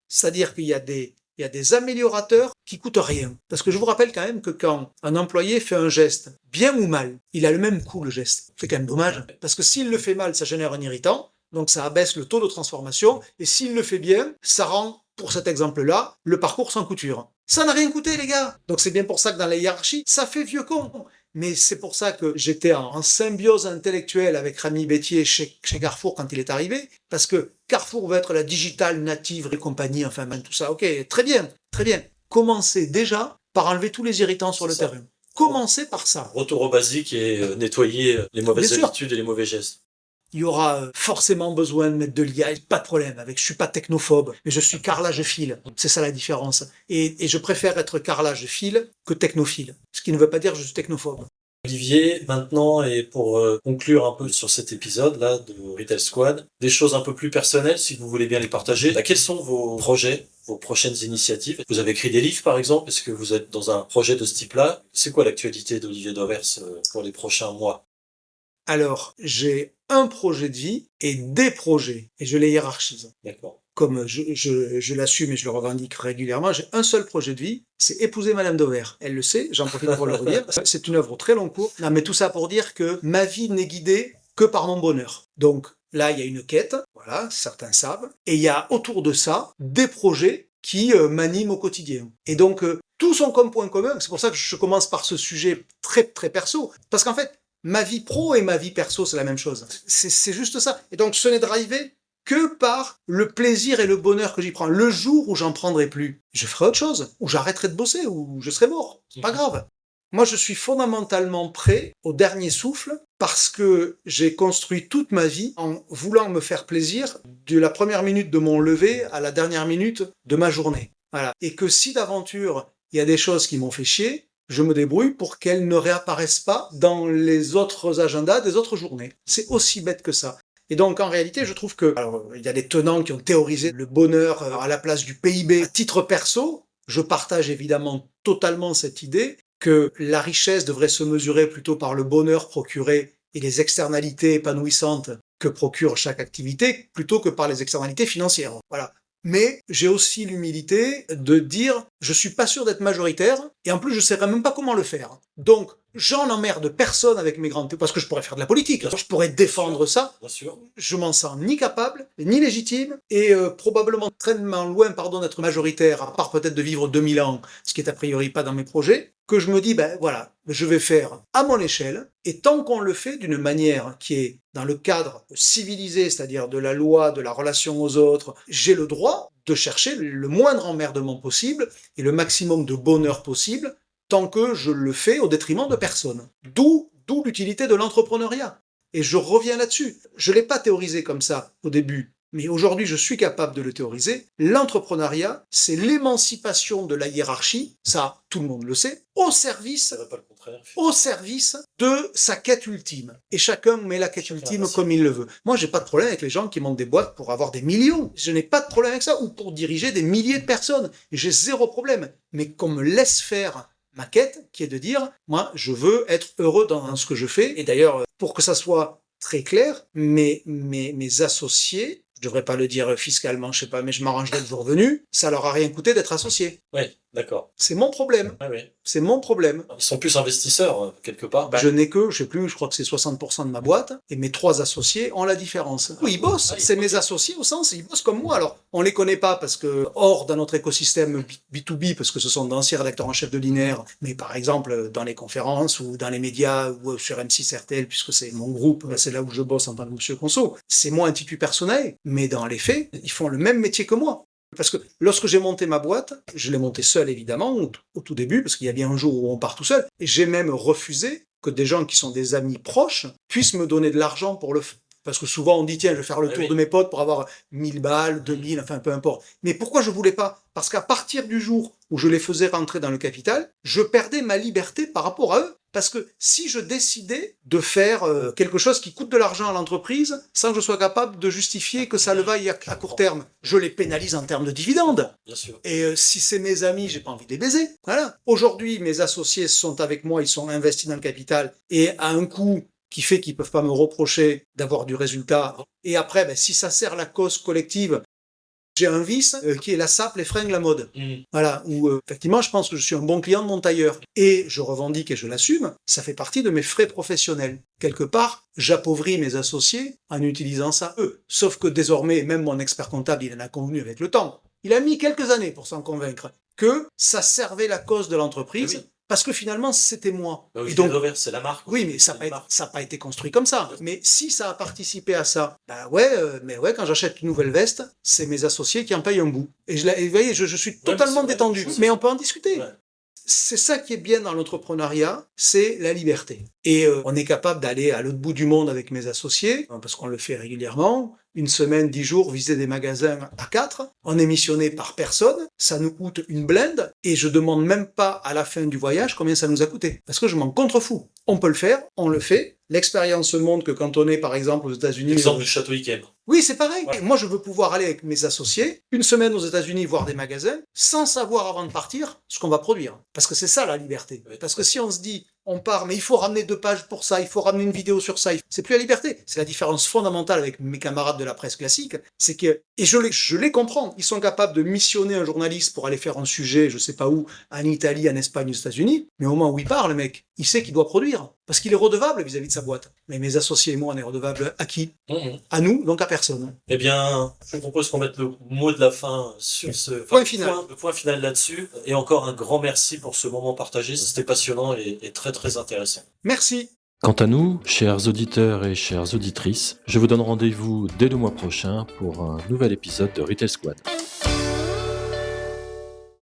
C'est-à-dire qu'il y a des améliorateurs qui coûtent rien. Parce que je vous rappelle quand même que quand un employé fait un geste, bien ou mal, il a le même coût, le geste. C'est quand même dommage. Parce que s'il le fait mal, ça génère un irritant, donc ça abaisse le taux de transformation, et s'il le fait bien, ça rend, pour cet exemple-là, le parcours sans couture. Ça n'a rien coûté, les gars. Donc c'est bien pour ça que dans la hiérarchie, ça fait vieux con. Mais c'est pour ça que j'étais en symbiose intellectuelle avec Rémi Bétier chez Carrefour quand il est arrivé, parce que Carrefour va être la digital native et compagnie, enfin tout ça, ok, très bien, très bien. Commencez déjà par enlever tous les irritants sur le terrain. Commencez par ça. Retour au basique et nettoyer les mauvaises Bien sûr. habitudes et les mauvais gestes. Il y aura forcément besoin de mettre de l'IA, pas de problème. Je suis pas technophobe, mais je suis carrelage fil. C'est ça la différence. Et je préfère être carrelage fil que technophile. Ce qui ne veut pas dire que je suis technophobe. Olivier, maintenant, et pour conclure un peu sur cet épisode-là de Retail Squad, des choses un peu plus personnelles, si vous voulez bien les partager. Quels sont vos projets, vos prochaines initiatives? Vous avez écrit des livres, par exemple. Est-ce que vous êtes dans un projet de ce type-là? C'est quoi l'actualité d'Olivier Dauvers pour les prochains mois? Alors, j'ai un projet de vie et des projets, et je les hiérarchise. D'accord. Comme je l'assume et je le revendique régulièrement, j'ai un seul projet de vie, c'est épouser Madame Dauvers. Elle le sait, j'en profite pour le redire. C'est une œuvre au très long cours. Non, mais tout ça pour dire que ma vie n'est guidée que par mon bonheur. Donc là, il y a une quête, voilà, certains savent, et il y a autour de ça des projets qui m'animent au quotidien. Et donc, tous ont comme point commun, c'est pour ça que je commence par ce sujet très très perso, parce qu'en fait, ma vie pro et ma vie perso, c'est la même chose. C'est juste ça. Et donc, ce n'est drivé que par le plaisir et le bonheur que j'y prends. Le jour où j'en prendrai plus, je ferai autre chose, ou j'arrêterai de bosser, ou je serai mort. C'est pas grave. Moi, je suis fondamentalement prêt au dernier souffle parce que j'ai construit toute ma vie en voulant me faire plaisir de la première minute de mon lever à la dernière minute de ma journée. Voilà. Et que si d'aventure, il y a des choses qui m'ont fait chier, je me débrouille pour qu'elles ne réapparaissent pas dans les autres agendas des autres journées. C'est aussi bête que ça. Et donc, en réalité, je trouve que, alors, il y a des tenants qui ont théorisé le bonheur à la place du PIB. À titre perso, je partage évidemment totalement cette idée que la richesse devrait se mesurer plutôt par le bonheur procuré et les externalités épanouissantes que procure chaque activité, plutôt que par les externalités financières. Voilà. Mais j'ai aussi l'humilité de dire, je suis pas sûr d'être majoritaire, et en plus je ne saurais même pas comment le faire. Donc, j'en emmerde personne avec mes grandes... Parce que je pourrais faire de la politique, je pourrais défendre ça. Bien sûr. Je m'en sens ni capable, ni légitime, et probablement extrêmement loin, d'être majoritaire, à part peut-être de vivre 2000 ans, ce qui est a priori pas dans mes projets, que je me dis, ben voilà, je vais faire à mon échelle, et tant qu'on le fait d'une manière qui est dans le cadre civilisé, c'est-à-dire de la loi, de la relation aux autres, j'ai le droit de chercher le moindre emmerdement possible et le maximum de bonheur possible tant que je le fais au détriment de personne. D'où l'utilité de l'entrepreneuriat. Et je reviens là-dessus. Je ne l'ai pas théorisé comme ça au début, mais aujourd'hui je suis capable de le théoriser. L'entrepreneuriat, c'est l'émancipation de la hiérarchie, ça tout le monde le sait, au service de sa quête ultime. Et chacun met la quête ultime comme il le veut. Moi, j'ai pas de problème avec les gens qui montent des boîtes pour avoir des millions. Je n'ai pas de problème avec ça, ou pour diriger des milliers de personnes. J'ai zéro problème. Mais qu'on me laisse faire ma quête, qui est de dire, moi, je veux être heureux dans ce que je fais. Et d'ailleurs, pour que ça soit très clair, mes associés, je devrais pas le dire fiscalement, je sais pas, mais je m'arrangerai le jour venu, ça leur a rien coûté d'être associés. Oui, d'accord. C'est mon problème. Ouais, ouais. C'est mon problème. Ils sont plus investisseurs, quelque part. Je n'ai que, je sais plus, je crois que c'est 60% de ma boîte, et mes 3 associés ont la différence. Oui, ils bossent. C'est mes associés au sens, ils bossent comme moi. Alors, on les connaît pas parce que, hors dans notre écosystème B2B, parce que ce sont d'anciens rédacteurs en chef de linéaire, mais par exemple, dans les conférences, ou dans les médias, ou sur M6 RTL, puisque c'est mon groupe, c'est là où je bosse en tant que monsieur Conso. C'est mon intitut personnel, mais dans les faits, ils font le même métier que moi. Parce que lorsque j'ai monté ma boîte, je l'ai montée seul évidemment, au tout début, parce qu'il y a bien un jour où on part tout seul, et j'ai même refusé que des gens qui sont des amis proches puissent me donner de l'argent pour le faire. Parce que souvent on dit tiens, je vais faire le tour de mes potes pour avoir 1000 balles, 2000, enfin peu importe. Mais pourquoi je voulais pas? Parce qu'à partir du jour où je les faisais rentrer dans le capital, je perdais ma liberté par rapport à eux. Parce que si je décidais de faire quelque chose qui coûte de l'argent à l'entreprise, sans que je sois capable de justifier que ça le vaille à court terme, je les pénalise en termes de dividendes. Bien sûr. Et si c'est mes amis, j'ai pas envie de les baiser. Voilà. Aujourd'hui, mes associés sont avec moi, ils sont investis dans le capital, et à un coût qui fait qu'ils peuvent pas me reprocher d'avoir du résultat. Et après, si ça sert la cause collective, j'ai un vice qui est la sape, les fringues, la mode. Voilà, où effectivement, je pense que je suis un bon client de mon tailleur. Et je revendique et je l'assume, ça fait partie de mes frais professionnels. Quelque part, j'appauvris mes associés en utilisant ça eux. Sauf que désormais, même mon expert comptable, il en a convenu avec le temps. Il a mis quelques années pour s'en convaincre que ça servait la cause de l'entreprise. Oui. Parce que finalement, c'était moi. Bah oui, et donc, c'est la marque. Oui, mais ça n'a pas été construit comme ça. Mais si ça a participé à ça, mais quand j'achète une nouvelle veste, c'est mes associés qui en payent un bout. Et vous voyez, je suis totalement détendu. Mais on peut en discuter. Ouais. C'est ça qui est bien dans l'entrepreneuriat, c'est la liberté. Et on est capable d'aller à l'autre bout du monde avec mes associés, parce qu'on le fait régulièrement. Une semaine, 10 jours, visiter des magasins à 4. On est missionné par personne. Ça nous coûte une blinde. Et je demande même pas à la fin du voyage combien ça nous a coûté. Parce que je m'en contrefous. On peut le faire, on le fait. L'expérience montre que quand on est, par exemple, aux États-Unis... L'exemple du Château Yquem. Oui, c'est pareil. Ouais. Moi, je veux pouvoir aller avec mes associés, une semaine aux États-Unis voir des magasins, sans savoir avant de partir ce qu'on va produire. Parce que c'est ça la liberté. Ouais. Parce que si on se dit, on part, mais il faut ramener 2 pages pour ça, il faut ramener une vidéo sur ça, c'est plus la liberté. C'est la différence fondamentale avec mes camarades de la presse classique, c'est que, et je les comprends, ils sont capables de missionner un journaliste pour aller faire un sujet, je sais pas où, en Italie, en Espagne, aux États-Unis, mais au moment où il part, le mec, il sait qu'il doit produire. Parce qu'il est redevable vis-à-vis de sa boîte. Mais mes associés et moi, on est redevables à qui ? À nous, donc à personne. Eh bien, je vous propose qu'on mette le mot de la fin sur ce point final. Le point final là-dessus. Et encore un grand merci pour ce moment partagé. C'était passionnant et très très intéressant. Merci. Quant à nous, chers auditeurs et chères auditrices, je vous donne rendez-vous dès le mois prochain pour un nouvel épisode de Retail Squad.